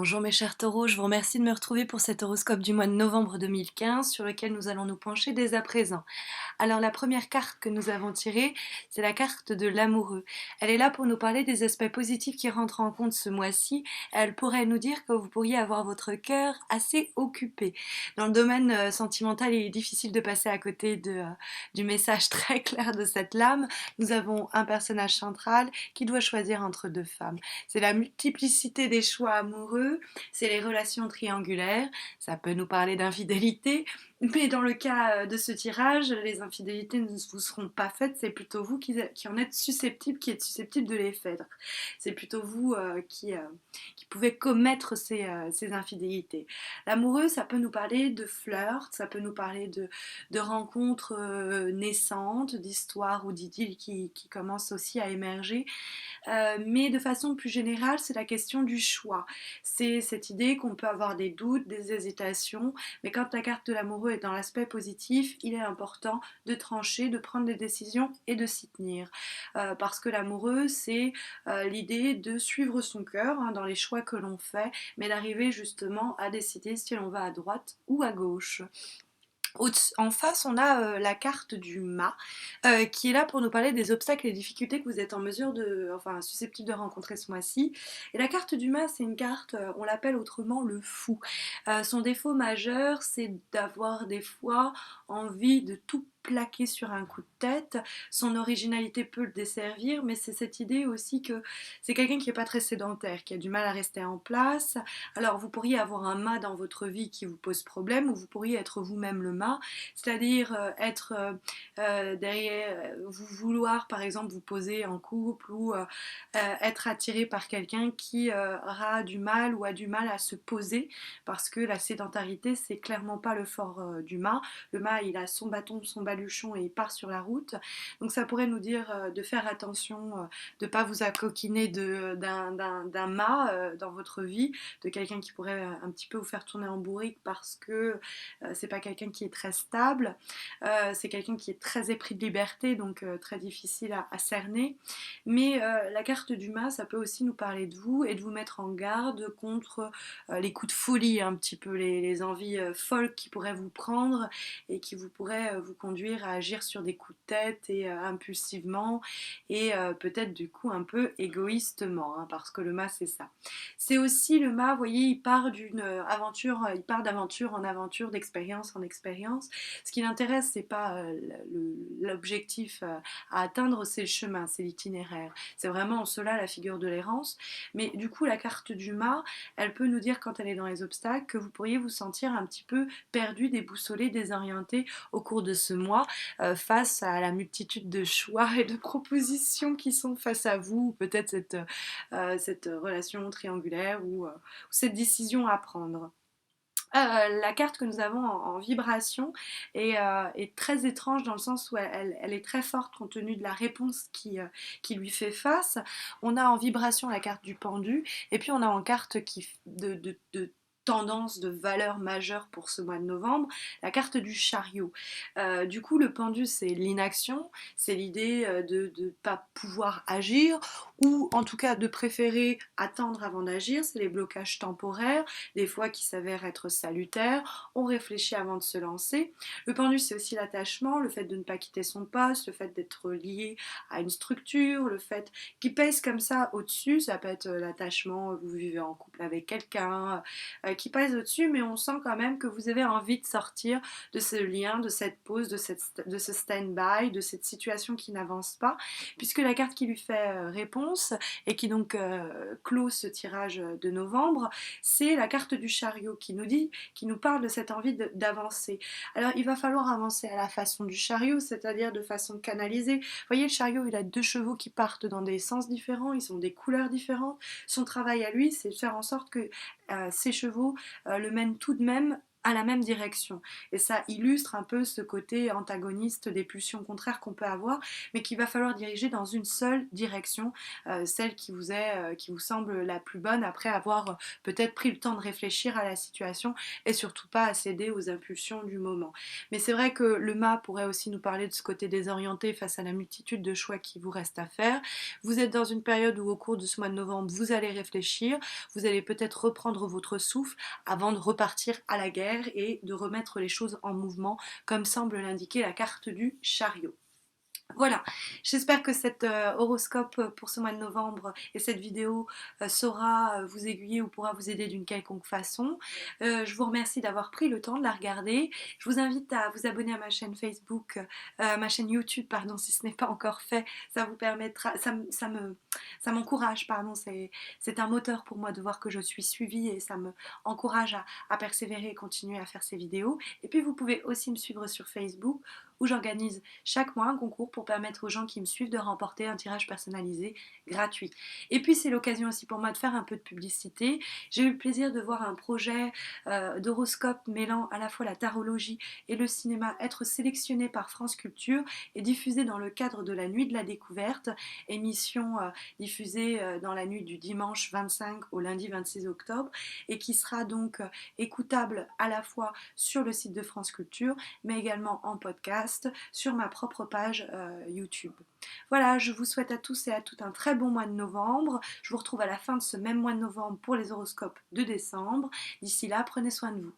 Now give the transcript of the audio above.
Bonjour mes chers taureaux, je vous remercie de me retrouver pour cet horoscope du mois de novembre 2015 sur lequel nous allons nous pencher dès à présent. Alors la première carte que nous avons tirée, c'est la carte de l'amoureux. Elle est là pour nous parler des aspects positifs qui rentrent en compte ce mois-ci. Elle pourrait nous dire que vous pourriez avoir votre cœur assez occupé. Dans le domaine sentimental, il est difficile de passer à côté du message très clair de cette lame. Nous avons un personnage central qui doit choisir entre deux femmes. C'est la multiplicité des choix amoureux, c'est les relations triangulaires, ça peut nous parler d'infidélité, mais dans le cas de ce tirage, les infidélités ne vous seront pas faites, c'est plutôt vous qui en êtes susceptible, qui êtes susceptible de les faire. C'est plutôt vous qui pouvez commettre ces infidélités. L'amoureux, ça peut nous parler de flirt, ça peut nous parler de rencontres naissantes, d'histoires ou d'idylles qui commencent aussi à émerger. Mais de façon plus générale, c'est la question du choix. C'est cette idée qu'on peut avoir des doutes, des hésitations, mais quand la carte de l'amoureux est dans l'aspect positif, il est important de trancher, de prendre des décisions et de s'y tenir. Parce que l'amoureux, c'est l'idée de suivre son cœur hein, dans les choix que l'on fait, mais d'arriver justement à décider si on va à droite ou à gauche. En face, on a la carte du mât qui est là pour nous parler des obstacles et des difficultés que vous êtes en mesure enfin susceptible de rencontrer ce mois-ci. Et la carte du mât, c'est une carte, on l'appelle autrement le fou. Son défaut majeur, c'est d'avoir des fois envie de tout plaquer sur un coup de tête. Son originalité peut le desservir, mais c'est cette idée aussi que c'est quelqu'un qui n'est pas très sédentaire, qui a du mal à rester en place. Alors vous pourriez avoir un mât dans votre vie qui vous pose problème, ou vous pourriez être vous-même le mât, c'est-à-dire être derrière, vous vouloir par exemple vous poser en couple ou être attiré par quelqu'un qui aura du mal ou a du mal à se poser parce que la sédentarité c'est clairement pas le fort du mât. Le mât il a son bâton, son baluchon et il part sur la route. Donc ça pourrait nous dire de faire attention, de ne pas vous accoquiner d'un mât dans votre vie, de quelqu'un qui pourrait un petit peu vous faire tourner en bourrique parce que c'est pas quelqu'un qui est très stable, c'est quelqu'un qui est très épris de liberté, donc très difficile à cerner. Mais la carte du mât, ça peut aussi nous parler de vous et de vous mettre en garde contre les coups de folie, un petit peu les envies folles qui pourraient vous prendre et qui vous pourraient vous conduire à agir sur des coups de tête et impulsivement et peut-être du coup un peu égoïstement, hein, parce que le mât c'est ça. C'est aussi le mât, vous voyez, il part d'une aventure, il part d'aventure en aventure, d'expérience en expérience. Ce qui l'intéresse, c'est pas l'objectif à atteindre, c'est le chemin, c'est l'itinéraire. C'est vraiment en cela la figure de l'errance. Mais du coup, la carte du mât, elle peut nous dire quand elle est dans les obstacles que vous pourriez vous sentir un petit peu perdu, déboussolé, désorienté au cours de ce mois face à la multitude de choix et de propositions qui sont face à vous, ou peut-être cette relation triangulaire ou cette décision à prendre. La carte que nous avons en vibration est très étrange dans le sens où elle est très forte compte tenu de la réponse qui lui fait face. On a en vibration la carte du pendu et puis on a en carte de tendance, de valeur majeure pour ce mois de novembre, la carte du chariot. Du coup, le pendu, c'est l'inaction, c'est l'idée de ne pas pouvoir agir ou en tout cas de préférer attendre avant d'agir, c'est les blocages temporaires des fois qui s'avèrent être salutaires, on réfléchit avant de se lancer. Le pendu, c'est aussi l'attachement, le fait de ne pas quitter son poste, le fait d'être lié à une structure, le fait qui pèse comme ça au-dessus, ça peut être l'attachement, vous vivez en couple avec quelqu'un, qui pèse au-dessus, mais on sent quand même que vous avez envie de sortir de ce lien, de cette pause, de ce stand-by, de cette situation qui n'avance pas, puisque la carte qui lui fait réponse et qui donc clôt ce tirage de novembre, c'est la carte du chariot qui nous parle de cette envie d'avancer. Alors il va falloir avancer à la façon du chariot, c'est-à-dire de façon canalisée. Vous voyez, le chariot, il a deux chevaux qui partent dans des sens différents, ils ont des couleurs différentes. Son travail à lui, c'est de faire en sorte que ces chevaux le mènent tout de même à la même direction. Et ça illustre un peu ce côté antagoniste des pulsions contraires qu'on peut avoir, mais qu'il va falloir diriger dans une seule direction, celle qui vous semble la plus bonne après avoir peut-être pris le temps de réfléchir à la situation et surtout pas à céder aux impulsions du moment. Mais c'est vrai que le mât pourrait aussi nous parler de ce côté désorienté face à la multitude de choix qui vous reste à faire. Vous êtes dans une période où au cours de ce mois de novembre, vous allez réfléchir, vous allez peut-être reprendre votre souffle avant de repartir à la guerre et de remettre les choses en mouvement, comme semble l'indiquer la carte du chariot. Voilà, j'espère que cet horoscope pour ce mois de novembre et cette vidéo saura vous aiguiller ou pourra vous aider d'une quelconque façon. Je vous remercie d'avoir pris le temps de la regarder. Je vous invite à vous abonner à ma chaîne Facebook, ma chaîne YouTube, pardon, si ce n'est pas encore fait. Ça vous permettra, ça m'encourage, pardon, c'est un moteur pour moi de voir que je suis suivie et ça me encourage à persévérer et continuer à faire ces vidéos. Et puis vous pouvez aussi me suivre sur Facebook où j'organise chaque mois un concours pour permettre aux gens qui me suivent de remporter un tirage personnalisé gratuit. Et puis c'est l'occasion aussi pour moi de faire un peu de publicité. J'ai eu le plaisir de voir un projet d'horoscope mêlant à la fois la tarologie et le cinéma être sélectionné par France Culture et diffusé dans le cadre de la Nuit de la Découverte, émission diffusée dans la nuit du dimanche 25 au lundi 26 octobre et qui sera donc écoutable à la fois sur le site de France Culture mais également en podcast sur ma propre page YouTube. Voilà, je vous souhaite à tous et à toutes un très bon mois de novembre. Je vous retrouve à la fin de ce même mois de novembre pour les horoscopes de décembre. D'ici là, prenez soin de vous.